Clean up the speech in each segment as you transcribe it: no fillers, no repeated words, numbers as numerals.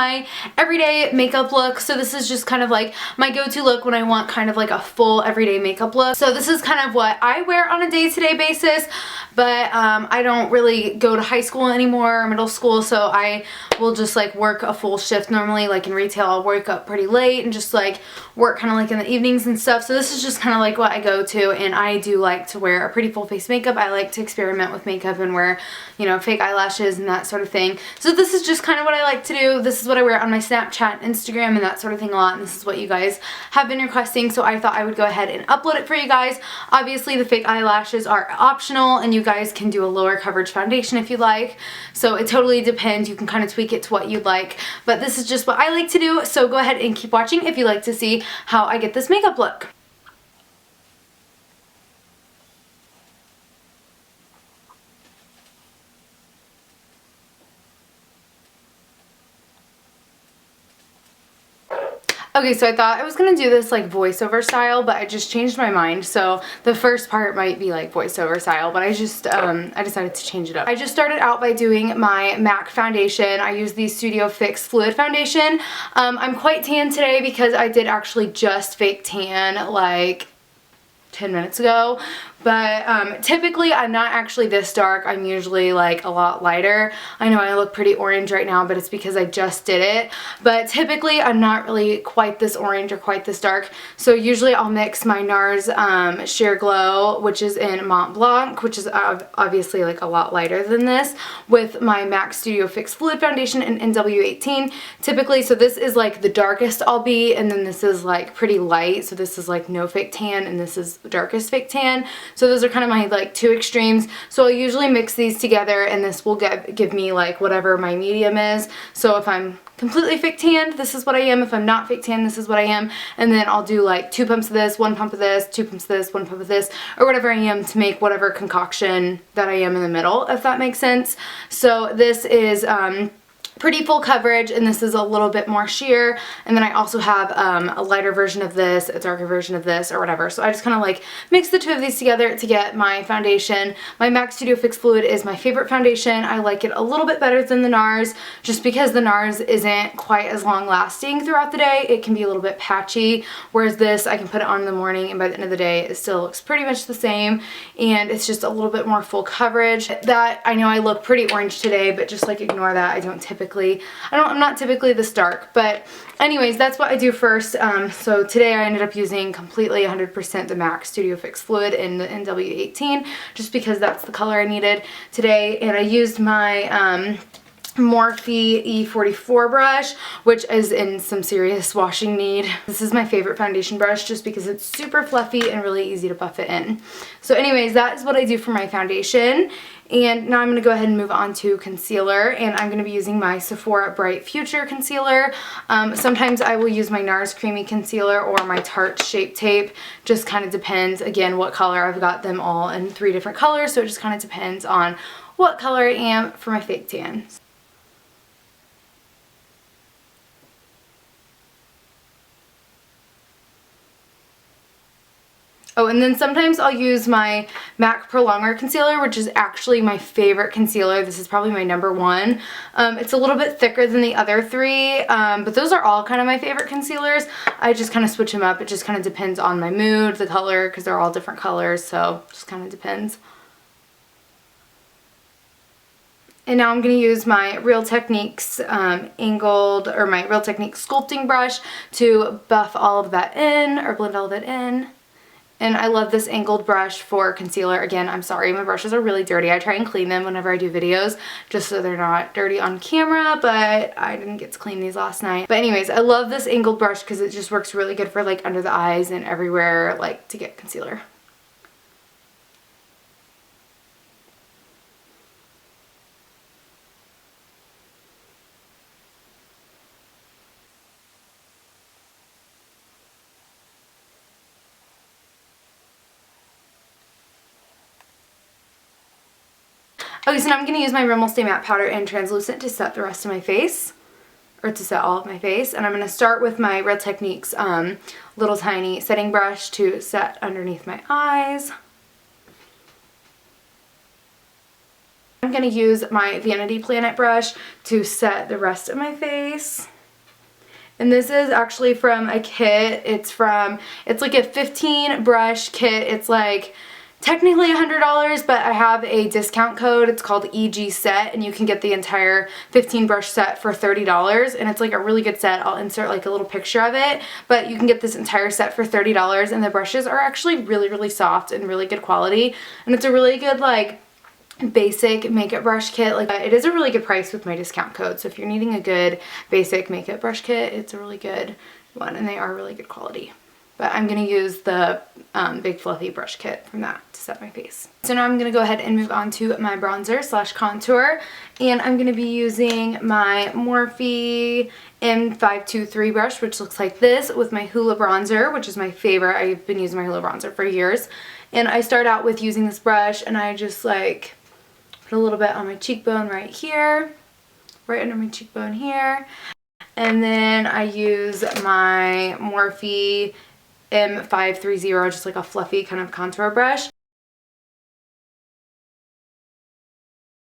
my everyday makeup look. So this is just kind of like my go-to look when I want kind of like a full everyday makeup look. So this is kind of what I wear on a day-to-day basis, but I don't really go to high school anymore or middle school, so I will just like work a full shift normally. Like in retail, I'll wake up pretty late and just like work kind of like in the evenings and stuff. So this is just kind of like what I go to, and I do like to wear a pretty full face makeup. I like to experiment with makeup and wear, you know, fake eyelashes and that sort of thing. So this is just kind of what I like to do. This is what I wear on my Snapchat, Instagram, and that sort of thing a lot, and this is what you guys have been requesting, so I thought I would go ahead and upload it for you guys. Obviously the fake eyelashes are optional, and you guys can do a lower coverage foundation if you like, so it totally depends. You can kind of tweak it to what you'd like, but this is just what I like to do, so go ahead and keep watching if you'd like to see how I get this makeup look. Okay, so I thought I was going to do this like voiceover style, but I just changed my mind. So the first part might be like voiceover style, but I just, I decided to change it up. I just started out by doing my MAC foundation. I use the Studio Fix Fluid Foundation. I'm quite tan today because I did actually just fake tan like 10 minutes ago, but typically I'm not actually this dark. I'm usually like a lot lighter. I know I look pretty orange right now, but it's because I just did it, but typically I'm not really quite this orange or quite this dark. So usually I'll mix my NARS Sheer Glow, which is in Mont Blanc, which is obviously like a lot lighter than this, with my MAC Studio Fix Fluid Foundation in NW18 typically. So this is like the darkest I'll be, and then this is like pretty light, so this is like no fake tan, and this is darkest fake tan. So those are kind of my like two extremes. So I'll usually mix these together, and this will give me like whatever my medium is. So if I'm completely fake tanned, this is what I am. If I'm not fake tan, this is what I am. And then I'll do like 2 pumps of this, 1 pump of this, 2 pumps of this, 1 pump of this, or whatever I am to make whatever concoction that I am in the middle, if that makes sense. So this is pretty full coverage, and this is a little bit more sheer, and then I also have a lighter version of this, a darker version of this, or whatever. So I just kind of like mix the two of these together to get my foundation. My MAC Studio Fix Fluid is my favorite foundation. I like it a little bit better than the NARS, just because the NARS isn't quite as long lasting throughout the day. It can be a little bit patchy, whereas this I can put it on in the morning, and by the end of the day it still looks pretty much the same, and it's just a little bit more full coverage. That, I know I look pretty orange today, but just like ignore that. I don't typically, I'm not typically this dark, but anyways, that's what I do first. So today I ended up using completely 100% the MAC Studio Fix Fluid in the NW18, just because that's the color I needed today, and I used my Morphe E44 brush, which is in some serious washing need. This is my favorite foundation brush just because it's super fluffy and really easy to buff it in. So anyways, that is what I do for my foundation. And now I'm going to go ahead and move on to concealer, and I'm going to be using my Sephora Bright Future concealer. Sometimes I will use my NARS Creamy Concealer or my Tarte Shape Tape. Just kind of depends, again, what color. I've got them all in 3 different colors, so it just kind of depends on what color I am for my fake tan. Oh, and then sometimes I'll use my MAC Prolonger Concealer, which is actually my favorite concealer. This is probably my #1. It's a little bit thicker than the other 3, but those are all kind of my favorite concealers. I just kind of switch them up. It just kind of depends on my mood, the color, because they're all different colors, so it just kind of depends. And now I'm going to use my Real Techniques angled, or my Real Techniques sculpting brush to buff all of that in, or blend all of it in. And I love this angled brush for concealer. Again, I'm sorry, my brushes are really dirty. I try and clean them whenever I do videos just so they're not dirty on camera, but I didn't get to clean these last night. But anyways, I love this angled brush because it just works really good for like under the eyes and everywhere, like to get concealer. Okay, so now I'm going to use my Rimmel Stay Matte Powder in Translucent to set the rest of my face, or to set all of my face. And I'm going to start with my Real Techniques little tiny setting brush to set underneath my eyes. I'm going to use my Vanity Planet brush to set the rest of my face. And this is actually from a kit. It's like a 15 brush kit. It's like technically $100, but I have a discount code. It's called EG set, and you can get the entire 15 brush set for $30, and it's like a really good set. I'll insert like a little picture of it, but you can get this entire set for $30, and the brushes are actually really, really soft and really good quality, and it's a really good like basic makeup brush kit. Like it is a really good price with my discount code, so if you're needing a good basic makeup brush kit, it's a really good one, and they are really good quality. But I'm going to use the big fluffy brush kit from that to set my face. So now I'm going to go ahead and move on to my bronzer slash contour. And I'm going to be using my Morphe M523 brush, which looks like this, with my HOOLA bronzer, which is my favorite. I've been using my HOOLA bronzer for years. And I start out with using this brush, and I just like put a little bit on my cheekbone right here, right under my cheekbone here. And then I use my Morphe M530, just like a fluffy kind of contour brush.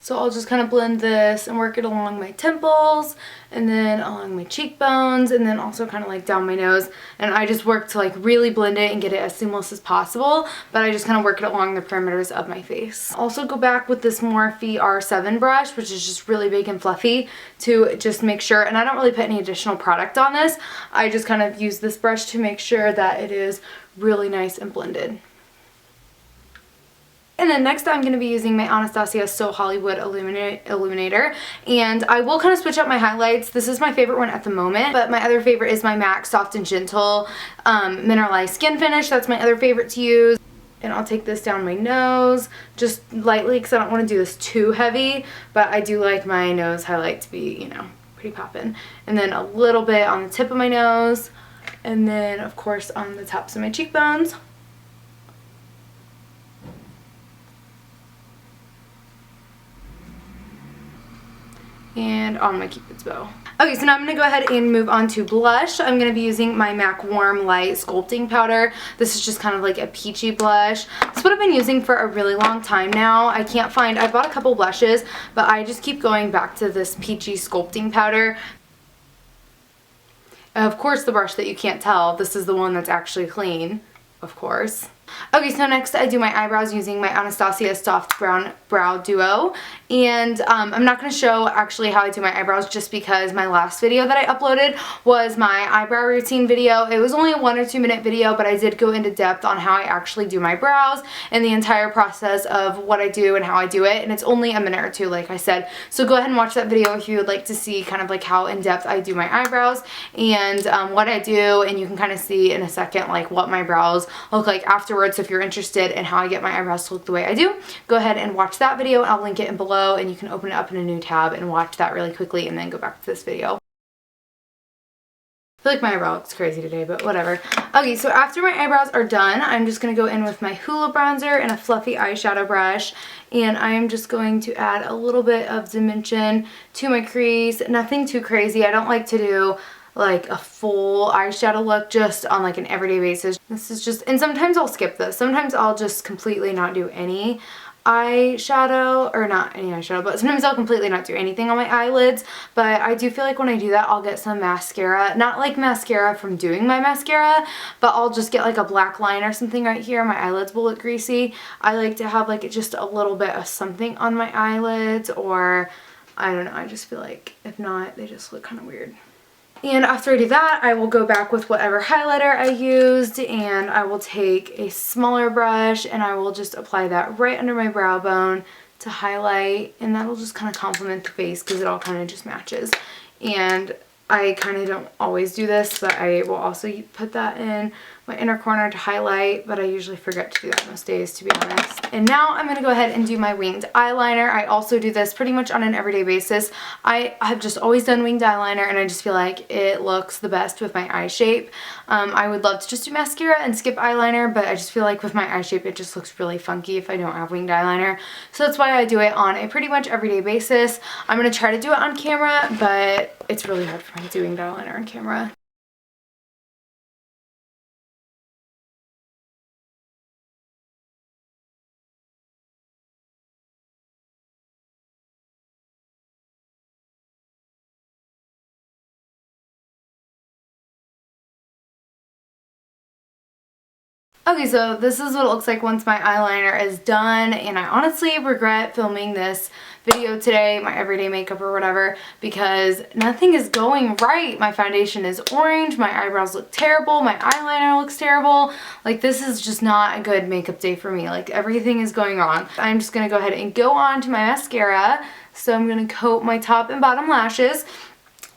So I'll just kind of blend this and work it along my temples and then along my cheekbones and then also kind of like down my nose. And I just work to like really blend it and get it as seamless as possible, but I just kind of work it along the perimeters of my face. Also go back with this Morphe R7 brush, which is just really big and fluffy, to just make sure, and I don't really put any additional product on this. I just kind of use this brush to make sure that it is really nice and blended. And then next I'm going to be using my Anastasia So Hollywood Illuminator, and I will kind of switch up my highlights. This is my favorite one at the moment, but my other favorite is my MAC Soft and Gentle Mineralized Skin Finish. That's my other favorite to use. And I'll take this down my nose just lightly because I don't want to do this too heavy, but I do like my nose highlight to be, you know, pretty poppin'. And then a little bit on the tip of my nose, and then of course on the tops of my cheekbones. And on my cupid's bow. Okay, so now I'm going to go ahead and move on to blush. I'm going to be using my MAC Warm Light Sculpting Powder. This is just kind of like a peachy blush. This is what I've been using for a really long time now. I bought a couple blushes, but I just keep going back to this peachy sculpting powder. And of course, the brush that you can't tell, this is the one that's actually clean, of course. Okay, so next I do my eyebrows using my Anastasia Soft Brown Brow Duo, and I'm not going to show actually how I do my eyebrows just because my last video that I uploaded was my eyebrow routine video. It was only a 1 or 2 minute video, but I did go into depth on how I actually do my brows and the entire process of what I do and how I do it, and it's only a minute or 2 like I said. So go ahead and watch that video if you would like to see kind of like how in depth I do my eyebrows and what I do, and you can kind of see in a second like what my brows look like afterwards. So if you're interested in how I get my eyebrows to look the way I do, go ahead and watch that video. I'll link it in below, and you can open it up in a new tab and watch that really quickly and then go back to this video. I feel like my eyebrow looks crazy today, but whatever. Okay, so after my eyebrows are done, I'm just going to go in with my HOOLA bronzer and a fluffy eyeshadow brush, and I am just going to add a little bit of dimension to my crease. Nothing too crazy. I don't like to do like a full eyeshadow look just on like an everyday basis. This is just, and sometimes I'll skip this. Sometimes I'll just completely not do any eyeshadow, or not any eyeshadow, but sometimes I'll completely not do anything on my eyelids. But I do feel like when I do that, I'll get some mascara, not like mascara from doing my mascara, but I'll just get like a black line or something right here. My eyelids will look greasy. I like to have like just a little bit of something on my eyelids, or I don't know, I just feel like if not, they just look kind of weird. And after I do that, I will go back with whatever highlighter I used, and I will take a smaller brush and I will just apply that right under my brow bone to highlight, and that'll just kind of complement the face because it all kind of just matches. And I kind of don't always do this, but I will also put that in my inner corner to highlight, but I usually forget to do that most days, to be honest. And now I'm going to go ahead and do my winged eyeliner. I also do this pretty much on an everyday basis. I have just always done winged eyeliner, and I just feel like it looks the best with my eye shape. I would love to just do mascara and skip eyeliner, but I just feel like with my eye shape it just looks really funky if I don't have winged eyeliner. So that's why I do it on a pretty much everyday basis. I'm going to try to do it on camera, but it's really hard for me to do winged eyeliner on camera. Okay, so this is what it looks like once my eyeliner is done, and I honestly regret filming this video today, my everyday makeup or whatever, because nothing is going right. My foundation is orange, my eyebrows look terrible, my eyeliner looks terrible. Like, this is just not a good makeup day for me. Like, everything is going wrong. I'm just gonna go ahead and go on to my mascara. So I'm gonna coat my top and bottom lashes.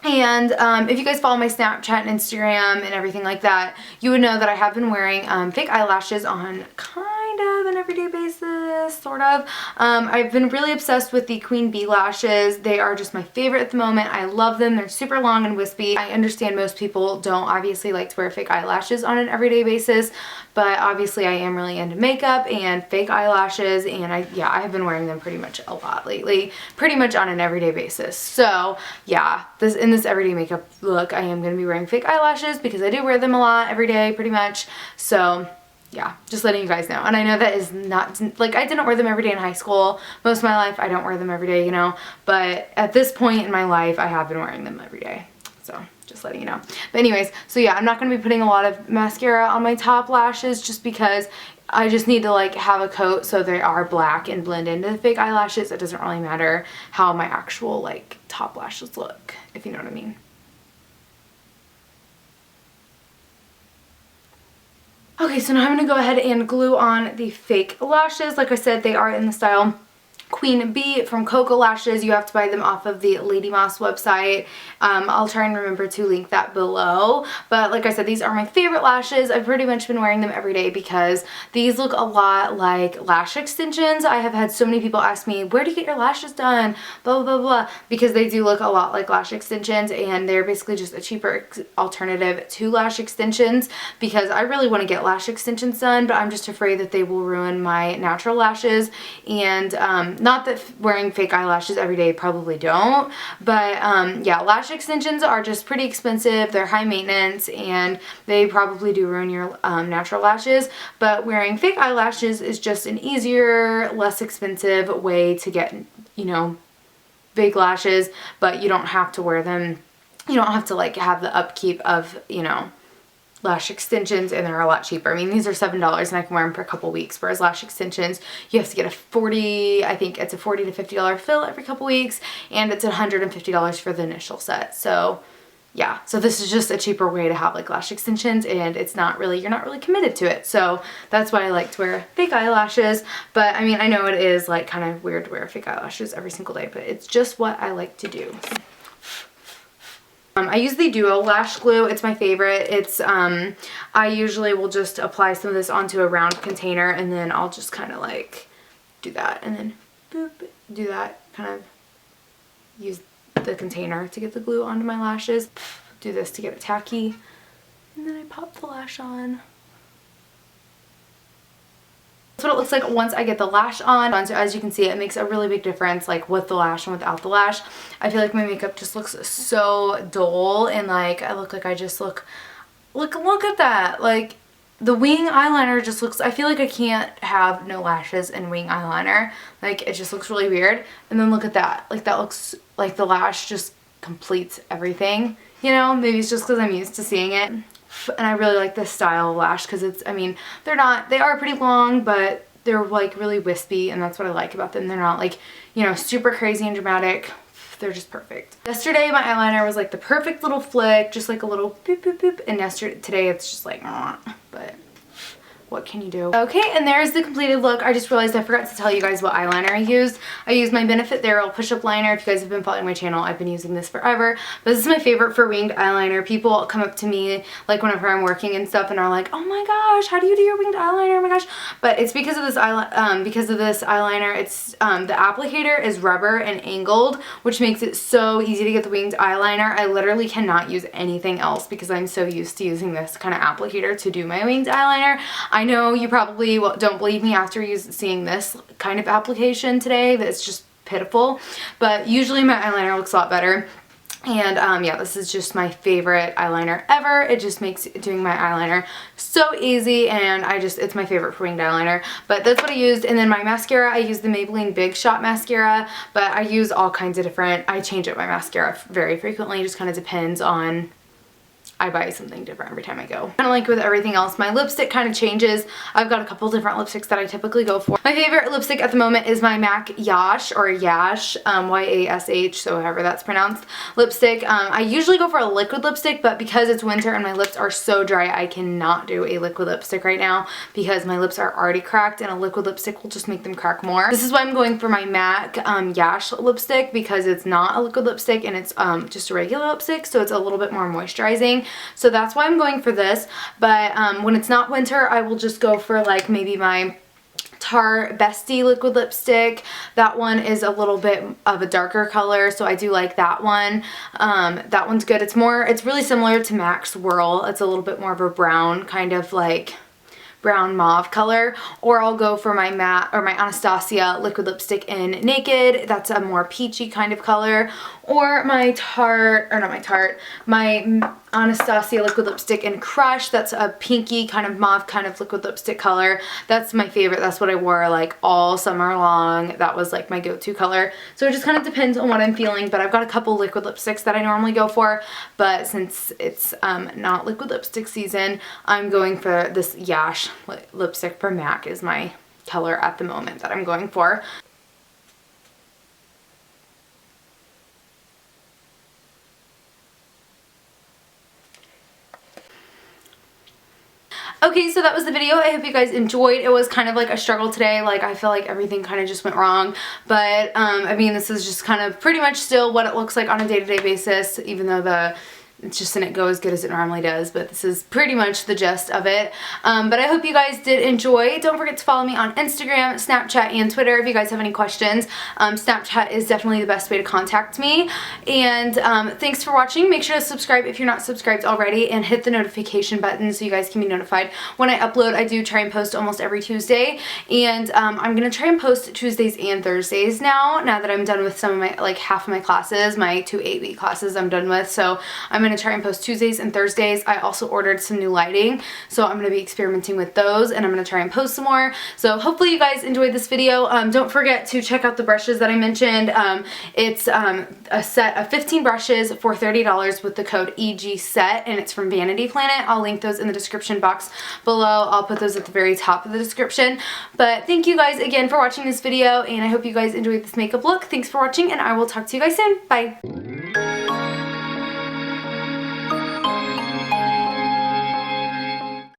And if you guys follow my Snapchat and Instagram and everything like that, you would know that I have been wearing fake eyelashes on kind of an everyday basis, sort of. I've been really obsessed with the Queen Bee lashes. They are just my favorite at the moment. I love them. They're super long and wispy. I understand most people don't obviously like to wear fake eyelashes on an everyday basis, but obviously I am really into makeup and fake eyelashes, and I have been wearing them pretty much a lot lately, pretty much on an everyday basis. So yeah, in this everyday makeup look, I am going to be wearing fake eyelashes because I do wear them a lot every day pretty much. So yeah, just letting you guys know. And I know that is not, like, I didn't wear them every day in high school. Most of my life I don't wear them every day, you know, but at this point in my life I have been wearing them every day. So just letting you know. But anyways, so yeah, I'm not going to be putting a lot of mascara on my top lashes just because I just need to like have a coat so they are black and blend into the fake eyelashes. It doesn't really matter how my actual like top lashes look, if you know what I mean. Okay, so now I'm going to go ahead and glue on the fake lashes. Like I said, they are in the style Queen Bee from Cocoa Lashes. You have to buy them off of the Lady Moss website. I'll try and remember to link that below. But like I said, these are my favorite lashes. I've pretty much been wearing them every day because these look a lot like lash extensions. I have had so many people ask me, where do you get your lashes done? Blah, blah, blah. Because they do look a lot like lash extensions, and they're basically just a cheaper alternative to lash extensions, because I really want to get lash extensions done, but I'm just afraid that they will ruin my natural lashes. And not that wearing fake eyelashes every day probably don't, but yeah, lash extensions are just pretty expensive. They're high maintenance and they probably do ruin your natural lashes, but wearing fake eyelashes is just an easier, less expensive way to get, you know, fake lashes, but you don't have to wear them. You don't have to like have the upkeep of, you know, lash extensions, and they're a lot cheaper. I mean, these are $7 and I can wear them for a couple weeks, whereas lash extensions, you have to get I think it's a $40 to $50 fill every couple weeks, and it's $150 for the initial set. So yeah, so this is just a cheaper way to have like lash extensions, and it's not really, you're not really committed to it. So that's why I like to wear fake eyelashes. But I mean, I know it is like kind of weird to wear fake eyelashes every single day, but it's just what I like to do. I use the Duo Lash Glue. It's my favorite. It's, I usually will just apply some of this onto a round container, and then I'll just kind of like do that, and then boop, do that, kind of use the container to get the glue onto my lashes. Do this to get it tacky, and then I pop the lash on. That's what it looks like once I get the lash on. So as you can see, it makes a really big difference, like with the lash and without the lash. I feel like my makeup just looks so dull, and like I look like I just look at that. Like the wing eyeliner just looks, I feel like I can't have no lashes and wing eyeliner. Like it just looks really weird. And then look at that. Like that looks like the lash just completes everything. You know, maybe it's just because I'm used to seeing it. And I really like this style of lash because it's, I mean, they are pretty long, but they're like really wispy, and that's what I like about them. They're not like, you know, super crazy and dramatic. They're just perfect. Yesterday my eyeliner was like the perfect little flick, just like a little boop boop boop, and today it's just like, but what can you do? Okay, and there's the completed look. I just realized I forgot to tell you guys what eyeliner I used. I used my Benefit They'Real push-up liner. If you guys have been following my channel, I've been using this forever. But this is my favorite for winged eyeliner. People come up to me like whenever I'm working and stuff, and are like, "Oh my gosh, how do you do your winged eyeliner? Oh my gosh!" But it's because of this eyeliner. It's the applicator is rubber and angled, which makes it so easy to get the winged eyeliner. I literally cannot use anything else because I'm so used to using this kind of applicator to do my winged eyeliner. I know you probably don't believe me after seeing this kind of application today, that it's just pitiful, but usually my eyeliner looks a lot better. And yeah, this is just my favorite eyeliner ever. It just makes doing my eyeliner so easy, and it's my favorite for winged eyeliner. But that's what I used. And then my mascara, I use the Maybelline Big Shot mascara, but I use all kinds of different, I change up my mascara very frequently. It just kind of depends on I buy something different every time I go. Kind of like with everything else, my lipstick kind of changes. I've got a couple different lipsticks that I typically go for. My favorite lipstick at the moment is my MAC YASH, or YASH, Y-A-S-H, so however that's pronounced, lipstick. I usually go for a liquid lipstick, but because it's winter and my lips are so dry, I cannot do a liquid lipstick right now because my lips are already cracked, and a liquid lipstick will just make them crack more. This is why I'm going for my MAC YASH lipstick, because it's not a liquid lipstick and it's just a regular lipstick, so it's a little bit more moisturizing. So that's why I'm going for this. But when it's not winter, I will just go for like maybe my Tarte Bestie liquid lipstick. That one is a little bit of a darker color, so I do like that one. That one's good. It's really similar to MAC's Whirl. It's a little bit more of a brown, kind of like brown mauve color. Or I'll go for my matte or my Anastasia liquid lipstick in Naked. That's a more peachy kind of color. Or my my Anastasia liquid lipstick in Crush. That's a pinky kind of mauve kind of liquid lipstick color. That's my favorite. That's what I wore like all summer long. That was like my go-to color. So it just kind of depends on what I'm feeling, but I've got a couple liquid lipsticks that I normally go for, but since it's not liquid lipstick season, I'm going for this Yash lipstick for MAC is my color at the moment that I'm going for. Okay, so that was the video. I hope you guys enjoyed. It was kind of like a struggle today. Like, I feel like everything kind of just went wrong. But, I mean, this is just kind of pretty much still what it looks like on a day-to-day basis, even though it just didn't go as good as it normally does, but this is pretty much the gist of it. But I hope you guys did enjoy. Don't forget to follow me on Instagram, Snapchat, and Twitter if you guys have any questions. Snapchat is definitely the best way to contact me. And thanks for watching. Make sure to subscribe if you're not subscribed already, and hit the notification button so you guys can be notified when I upload. I do try and post almost every Tuesday, and I'm going to try and post Tuesdays and Thursdays now that I'm done with some of my, like half of my classes, my 2 8-week classes I'm done with. So I'm going to try and post Tuesdays and Thursdays. I also ordered some new lighting, so I'm going to be experimenting with those, and I'm going to try and post some more. So hopefully you guys enjoyed this video. Don't forget to check out the brushes that I mentioned. It's a set of 15 brushes for $30 with the code EGSET, and it's from Vanity Planet. I'll link those in the description box below. I'll put those at the very top of the description. But thank you guys again for watching this video, and I hope you guys enjoyed this makeup look. Thanks for watching, and I will talk to you guys soon. Bye!